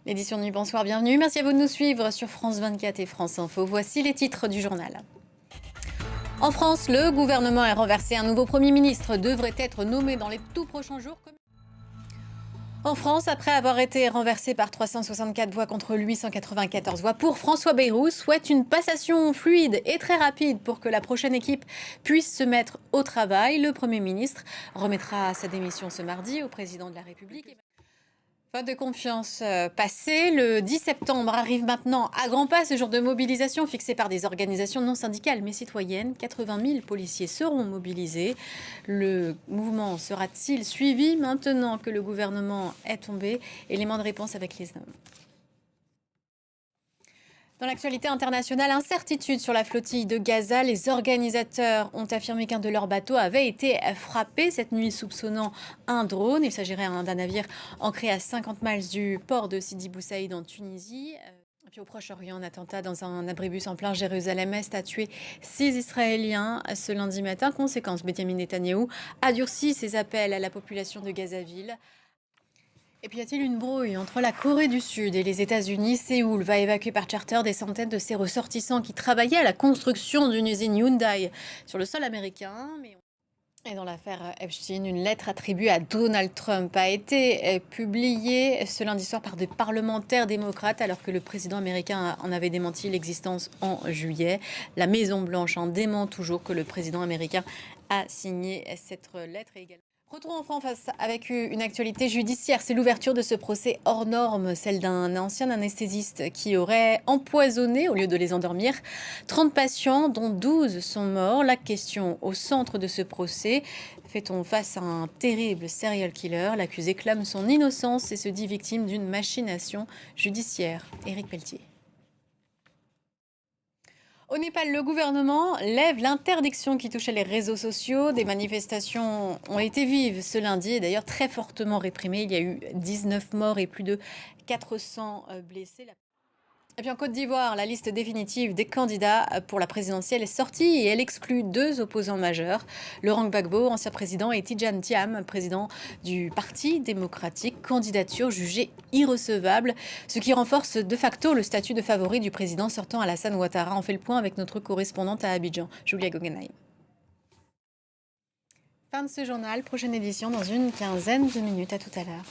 L'édition de Nuit, bonsoir, bienvenue. Merci à vous de nous suivre sur France 24 et France Info. Voici les titres du journal. En France, le gouvernement est renversé. Un nouveau Premier ministre devrait être nommé dans les tout prochains jours. En France, après avoir été renversé par 364 voix contre 894 voix pour, François Bayrou souhaite une passation fluide et très rapide pour que la prochaine équipe puisse se mettre au travail. Le Premier ministre remettra sa démission ce mardi au président de la République. Vote de confiance passé. Le 10 septembre arrive maintenant à grands pas ce jour de mobilisation fixé par des organisations non syndicales mais citoyennes. 80 000 policiers seront mobilisés. Le mouvement sera-t-il suivi maintenant que le gouvernement est tombé? Élément de réponse avec les hommes. Dans l'actualité internationale, incertitude sur la flottille de Gaza. Les organisateurs ont affirmé qu'un de leurs bateaux avait été frappé cette nuit, soupçonnant un drone. Il s'agirait d'un navire ancré à 50 miles du port de Sidi Bou Saïd en Tunisie. Et puis au Proche-Orient, un attentat dans un abribus en plein Jérusalem-Est a tué 6 Israéliens ce lundi matin. Conséquence, Benjamin Netanyahou a durci ses appels à la population de Gazaville. Et puis y a-t-il une brouille entre la Corée du Sud et les États-Unis? Séoul va évacuer par charter des centaines de ses ressortissants qui travaillaient à la construction d'une usine Hyundai sur le sol américain. Et dans l'affaire Epstein, une lettre attribuée à Donald Trump a été publiée ce lundi soir par des parlementaires démocrates alors que le président américain en avait démenti l'existence en juillet. La Maison-Blanche en dément toujours que le président américain a signé cette lettre également. Retour en France avec une actualité judiciaire. C'est l'ouverture de ce procès hors norme, celle d'un ancien anesthésiste qui aurait empoisonné, au lieu de les endormir, 30 patients, dont 12 sont morts. La question au centre de ce procès: fait-on face à un terrible serial killer? L'accusé clame son innocence et se dit victime d'une machination judiciaire. Éric Pelletier. Au Népal, le gouvernement lève l'interdiction qui touchait les réseaux sociaux. Des manifestations ont été vives ce lundi et d'ailleurs très fortement réprimées. Il y a eu 19 morts et plus de 400 blessés. Et puis en Côte d'Ivoire, la liste définitive des candidats pour la présidentielle est sortie et elle exclut 2 opposants majeurs. Laurent Gbagbo, ancien président, et Tidjane Thiam, président du Parti démocratique, candidature jugée irrecevable, ce qui renforce de facto le statut de favori du président sortant Alassane Ouattara. On fait le point avec notre correspondante à Abidjan, Julia Guggenheim. Fin de ce journal, prochaine édition dans une quinzaine de minutes. À tout à l'heure.